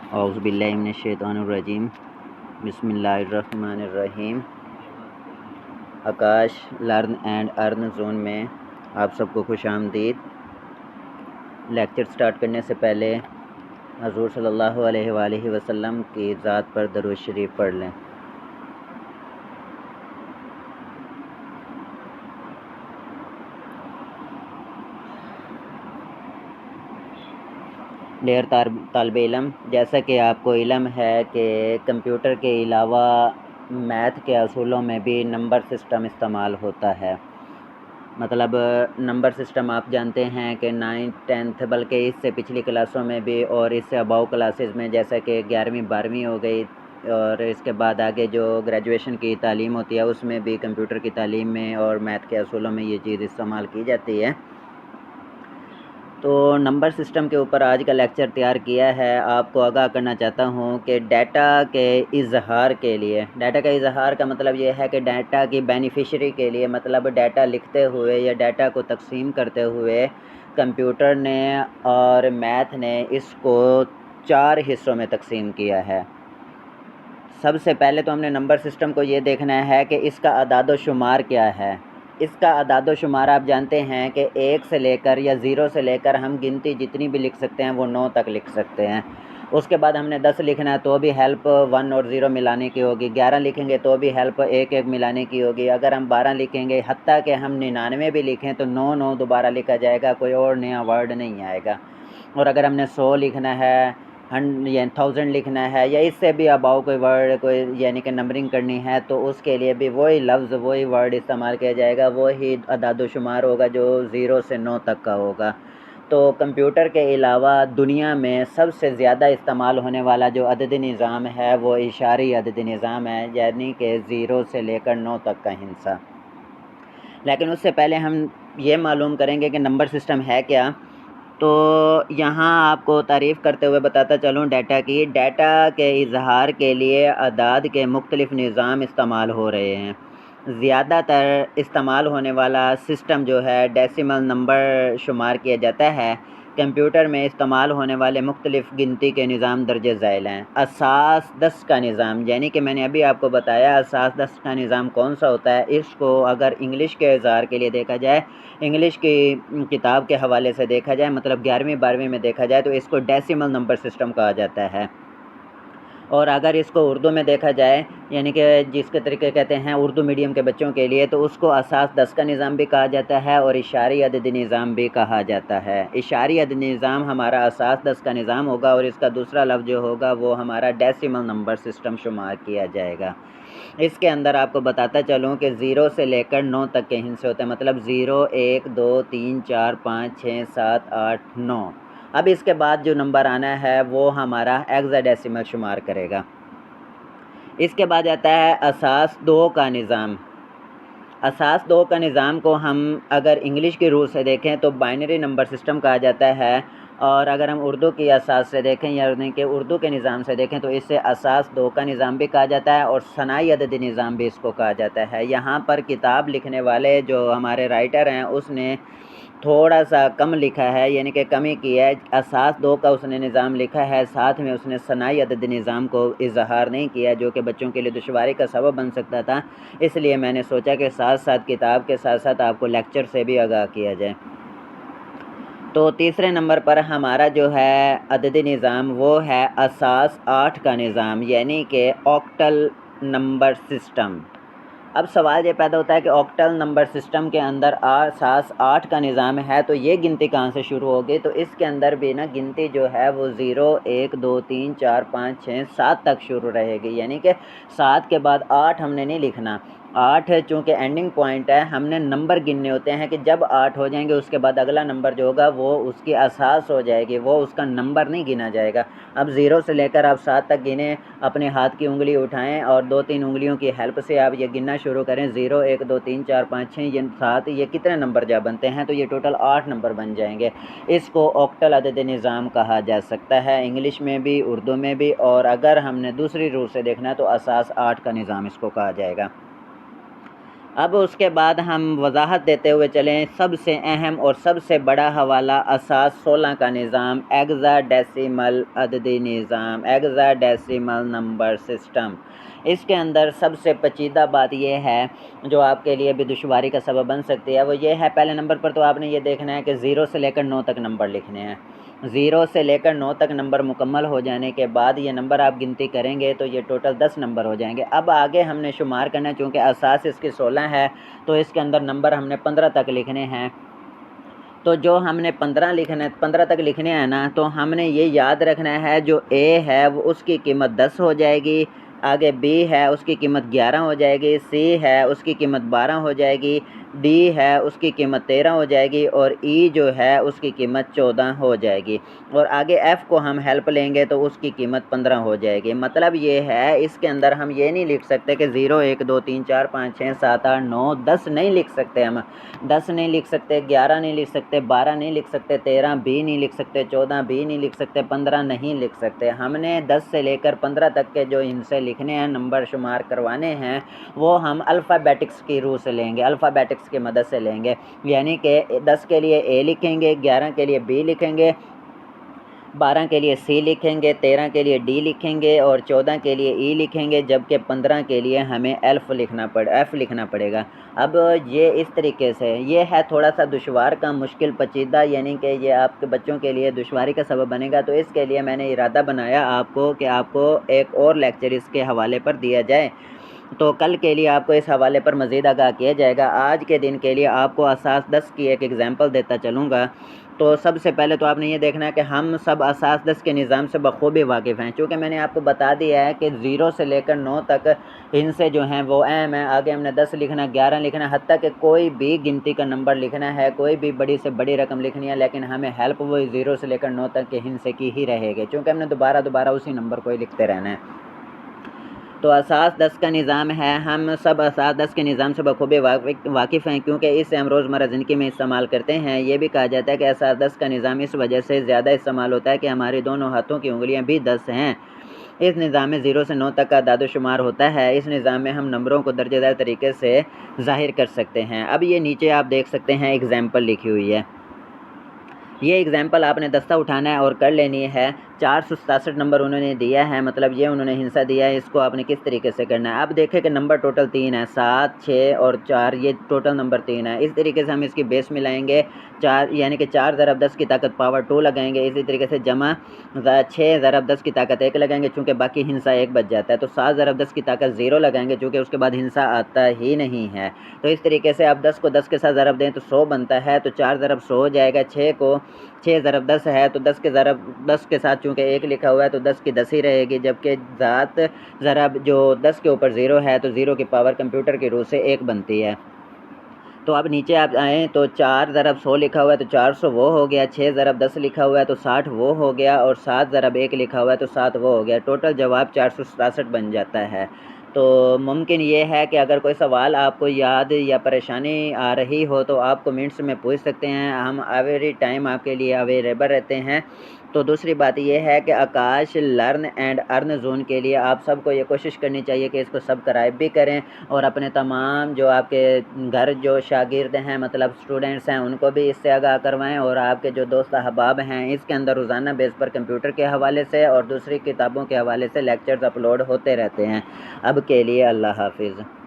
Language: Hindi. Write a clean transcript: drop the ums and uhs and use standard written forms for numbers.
औज़ु बिल्लाहि मिनश्शैतानिर्रजीम बिस्मिल्लाहिर्रहमानिर्रहीम। आकाश लर्न एंड अर्न जोन में आप सबको खुश आमदीद। लेक्चर स्टार्ट करने से पहले हज़ूर सल्लल्लाहु अलैहि वसल्लम की ज़ात पर दरूद शरीफ पढ़ लें। डियर तालिब इल्म, जैसा कि आपको इल्म है कि कंप्यूटर के अलावा मैथ के असूलों में भी नंबर सिस्टम इस्तेमाल होता है। मतलब नंबर सिस्टम आप जानते हैं कि 9th 10th बल्कि इससे पिछली क्लासों में भी और इससे अबाव क्लासेस में, जैसा कि 11वीं 12वीं हो गई और इसके बाद आगे जो ग्रेजुएशन की तालीम होती है उसमें भी कंप्यूटर की तालीम में और मैथ के असूलों में ये चीज़ इस्तेमाल की जाती है। तो नंबर सिस्टम के ऊपर आज का लेक्चर तैयार किया है। आपको आगाह करना चाहता हूँ कि डाटा के इजहार के लिए, डाटा का इजहार का मतलब ये है कि डाटा की बेनिफिशरी के लिए, मतलब डाटा लिखते हुए या डाटा को तकसीम करते हुए कंप्यूटर ने और मैथ ने इसको 4 हिस्सों में तकसीम किया है। सबसे पहले तो हमने नंबर सिस्टम को ये देखना है कि इसका अदाद व शुमार क्या है। इसका अदाद व शुमार आप जानते हैं कि 1 से लेकर या 0 से लेकर हम गिनती जितनी भी लिख सकते हैं वो 9 तक लिख सकते हैं। उसके बाद हमने 10 लिखना है तो भी हेल्प 1 और 0 मिलाने की होगी। 11 लिखेंगे तो भी हेल्प 1 मिलाने की होगी। अगर हम 12 लिखेंगे, हत्ता कि हम 99 भी लिखें तो 9 दोबारा लिखा जाएगा, कोई और नया वर्ड नहीं आएगा। और अगर हमने 100 लिखना है, 1000 लिखना है या इससे भी अबाव कोई वर्ड कोई यानी कि नंबरिंग करनी है तो उसके लिए भी वही लफ्ज़ वही वर्ड इस्तेमाल किया जाएगा, वही अदाद शुमार होगा जो 0 से 9 तक का होगा। तो कंप्यूटर के अलावा दुनिया में सबसे ज़्यादा इस्तेमाल होने वाला जो अददी निज़ाम है वो इशारी अददी निज़ाम है, यानी कि 0 से लेकर 9 तक का हिस्सा। लेकिन उससे पहले हम ये मालूम करेंगे कि नंबर सिस्टम है क्या। तो यहाँ आपको तारीफ़ करते हुए बताता चलूँ डाटा की। डाटा के इजहार के लिए अदाद के मुख्तलिफ़ निज़ाम इस्तेमाल हो रहे हैं। ज़्यादातर इस्तेमाल होने वाला सिस्टम जो है डेसिमल नंबर शुमार किया जाता है। कंप्यूटर में इस्तेमाल होने वाले मुख्तलिफ़ गिनती के निज़ाम दर्ज ज़ैल हैं। असास 10 का निज़ाम, यानी कि मैंने अभी आपको बताया असास 10 का निज़ाम कौन सा होता है। इसको अगर इंग्लिश के इज़हार के लिए देखा जाए, इंग्लिश की किताब के हवाले से देखा जाए, मतलब 11वीं 12वीं में देखा जाए तो इसको डेसिमल नंबर सिस्टम कहा जाता है। और अगर इसको उर्दू में देखा जाए, यानी कि जिसके तरीके कहते हैं उर्दू मीडियम के बच्चों के लिए, तो उसको असास 10 का निज़ाम भी कहा जाता है और इशारी अददी निज़ाम भी कहा जाता है। इशारी अददी निज़ाम हमारा असास 10 का निज़ाम होगा और इसका दूसरा लफ्ज़ जो होगा वो हमारा डेसिमल नंबर सिस्टम शुमार किया जाएगा। इसके अंदर आपको बताता चलूँ कि 0 से लेकर 9 तक के हिस्से होते हैं, मतलब 0 1 2 3 4 5 6 7 8 9। अब इसके बाद जो नंबर आना है वो हमारा हेक्साडेसिमल शुमार करेगा। इसके बाद आता है असास 2 का निज़ाम। असास 2 का निज़ाम को हम अगर इंग्लिश के रूल से देखें तो बाइनरी नंबर सिस्टम कहा जाता है, और अगर हम उर्दू की असास से देखें यानी कि उर्दू के निज़ाम से देखें तो इसे असास 2 का निज़ाम भी कहा जाता है और सनाई अददी निज़ाम भी इसको कहा जाता है। यहाँ पर किताब लिखने वाले जो हमारे राइटर हैं उसने थोड़ा सा कम लिखा है, यानी कि कमी की है। असास 2 का उसने निज़ाम लिखा है, साथ में उसने सनाई अददी निज़ाम को इजहार नहीं किया, जो कि बच्चों के लिए दुश्वारी का सबब बन सकता था। इसलिए मैंने सोचा कि साथ साथ किताब के साथ साथ आपको लेक्चर से भी आगाह किया जाए। तो तीसरे नंबर पर हमारा जो है अददी निज़ाम वो है असास 8 का निज़ाम, यानी कि ऑक्टल नंबर सिस्टम। अब सवाल ये पैदा होता है कि ऑक्टल नंबर सिस्टम के अंदर असास 8 का निज़ाम है तो ये गिनती कहाँ से शुरू होगी। तो इसके अंदर भी ना गिनती जो है वो 0 1 2 3 4 5 6 7 तक शुरू रहेगी, यानी कि 7 के बाद 8 हमने नहीं लिखना। 8 चूँकि एंडिंग पॉइंट है, हमने नंबर गिनने होते हैं कि जब 8 हो जाएंगे उसके बाद अगला नंबर जो होगा वो उसकी असास हो जाएगी, वो उसका नंबर नहीं गिना जाएगा। अब 0 से लेकर आप 7 तक गिने, अपने हाथ की उंगली उठाएं और 2-3 उंगलियों की हेल्प से आप ये गिनना शुरू करें। 0 1 2 3 4 5 6 ये 7, ये कितने नंबर जब बनते हैं तो ये टोटल 8 नंबर बन जाएंगे। इसको ऑक्टल अदद निज़ाम कहा जा सकता है, इंग्लिश में भी उर्दू में भी, और अगर हमने दूसरी रूप से देखना है तो असास 8 का निज़ाम इसको कहा जाएगा। अब उसके बाद हम वजाहत देते हुए चलें, सबसे अहम और सबसे बड़ा हवाला असास 16 का निज़ाम, हेक्साडेसिमल अददी निज़ाम, हेक्साडेसिमल नंबर सिस्टम। इसके अंदर सबसे पेचीदा बात यह है जो आपके लिए भी दुश्वारी का सबब बन सकती है, वो ये है, पहले नंबर पर तो आपने ये देखना है कि 0 से लेकर 9 तक नंबर लिखने हैं। 0 से लेकर 9 तक नंबर मुकम्मल हो जाने के बाद ये नंबर आप गिनती करेंगे तो ये टोटल 10 नंबर हो जाएंगे। अब आगे हमने शुमार करना है, चूँकि असास इसकी 16 है तो इसके अंदर नंबर हमने 15 तक लिखने हैं। तो जो हमने 15 तक लिखने हैं ना, तो हमने ये याद रखना है, जो ए है वो उसकी कीमत 10 हो जाएगी, आगे बी है उसकी कीमत 11 हो जाएगी, सी है उसकी कीमत 12 हो जाएगी, डी है उसकी कीमत 13 हो जाएगी और ई जो है उसकी कीमत 14 हो जाएगी। और आगे एफ़ को हम हेल्प लेंगे तो उसकी कीमत 15 हो जाएगी। मतलब ये है, इसके अंदर हम ये नहीं लिख सकते कि 0 1 2 3 4 5 6 7 8 9 10 नहीं लिख सकते, हम 10 नहीं लिख सकते, 11 नहीं लिख सकते, 12 नहीं लिख सकते, 13 भी नहीं लिख सकते, 14 भी नहीं लिख सकते, 15 नहीं लिख सकते। हमने 10 से लेकर 15 तक के जो इनसे लिखने हैं, नंबर शुमार करवाने हैं, वो हम अल्फ़ाबेटिक्स की रूह से लेंगे, अल्फ़ाबेटिक्स की मदद से लेंगे। यानी कि 10 के लिए ए लिखेंगे, 11 के लिए बी लिखेंगे, 12 के लिए सी लिखेंगे, 13 के लिए डी लिखेंगे और 14 के लिए ई लिखेंगे, जबकि 15 के लिए हमें एफ़ लिखना पड़ेगा। अब ये इस तरीके से, ये है थोड़ा सा दुश्वार का, मुश्किल पेचीदा, यानी कि ये आपके बच्चों के लिए दुश्वारी का सबब बनेगा। तो इसके लिए मैंने इरादा बनाया आपको कि आपको एक और लेक्चर इसके हवाले पर दिया जाए, तो कल के लिए आपको इस हवाले पर मज़ीद आगाह किया जाएगा। आज के दिन के लिए आपको असास 10 की एक एग्ज़ाम्पल देता चलूँगा। तो सबसे पहले तो आपने ये देखना है कि हम सब असास 10 के निज़ाम से बखूबी वाकिफ़ हैं, चूँकि मैंने आपको बता दिया है कि 0 से लेकर 9 तक इनसे जो हैं वो अहम है। आगे हमने 10 लिखना, 11 लिखना, हत्ता कि कोई भी गिनती का नंबर लिखना है, कोई भी बड़ी से बड़ी रकम लिखनी है, लेकिन हमें हेल्प वही 0 से लेकर 9 तक के हिस्से की ही रहेगी, चूँकि हमने दोबारा उसी नंबर को ही लिखते रहना है। तो असास 10 का निज़ाम है, हम सब असास 10 के निज़ाम से बखूबी वाकिफ़ हैं, क्योंकि इसे हम रोज़मर्रा ज़िंदगी में इस्तेमाल करते हैं। ये भी कहा जाता है कि असास 10 का निज़ाम इस वजह से ज़्यादा इस्तेमाल होता है कि हमारी दोनों हाथों की उंगलियां भी 10 हैं। इस निज़ाम में 0 से 9 तक का दादोशुमार होता है। इस निज़ाम में हम नंबरों को दर्जेदार तरीके से ज़ाहिर कर सकते हैं। अब ये नीचे आप देख सकते हैं एग्ज़ाम्पल लिखी हुई है। ये एग्ज़ाम्पल आपने दस्ता उठाना है और कर लेनी है। 467 नंबर उन्होंने दिया है, मतलब ये उन्होंने हिस्सा दिया है, इसको आपने किस तरीके से करना है। अब देखें कि नंबर टोटल 3 है, 7 6 और 4, ये टोटल नंबर 3 है। इस तरीके से हम इसकी बेस मिलाएंगे, 4 यानी कि 4 ज़रब 10 की ताकत पावर 2 लगाएंगे। इसी तरीके से जमा 6 ज़रब 10 की ताकत 1 लगाएंगे, चूँकि बाकी हिस्सा 1 बच जाता है। तो 7 ज़रब 10 की ताकत 0 लगाएंगे, चूँकि उसके बाद हिस्सा आता ही नहीं है। तो इस तरीके से आप 10 को 10 के साथ ज़रब दें तो 100 बनता है, तो 4 ज़रब 100 हो जाएगा। 6 ज़रब 10 है, तो 10 के ज़रब 10 के साथ चूँकि 1 लिखा हुआ है तो 10 की 10 ही रहेगी, जबकि ज़ात ज़रब जो 10 के ऊपर 0 है तो 0 की पावर कंप्यूटर की रूह से 1 बनती है। तो अब नीचे आप आएँ तो 4 ज़रब 100 लिखा हुआ है तो 400 वो हो गया, 6 ज़रब 10 लिखा हुआ है तो 60 वो हो गया और 7 ज़रब 1 लिखा हुआ है तो 7 वो हो गया। टोटल जवाब 467 बन जाता है। तो मुमकिन ये है कि अगर कोई सवाल आपको याद या परेशानी आ रही हो तो आप कमेंट्स में पूछ सकते हैं, हम एवरी टाइम आपके लिए अवेलेबल रहते हैं। तो दूसरी बात ये है कि आकाश लर्न एंड अर्न ज़ोन के लिए आप सबको ये कोशिश करनी चाहिए कि इसको सब्सक्राइब भी करें और अपने तमाम जो आपके घर जो शागिर्द हैं, मतलब स्टूडेंट्स हैं, उनको भी इससे आगाह करवाएं और आपके जो दोस्त अहबाब हैं, इसके अंदर रोज़ाना बेस पर कंप्यूटर के हवाले से और दूसरी किताबों के हवाले से लेक्चर्स अपलोड होते रहते हैं। अब के लिए अल्लाह हाफिज़।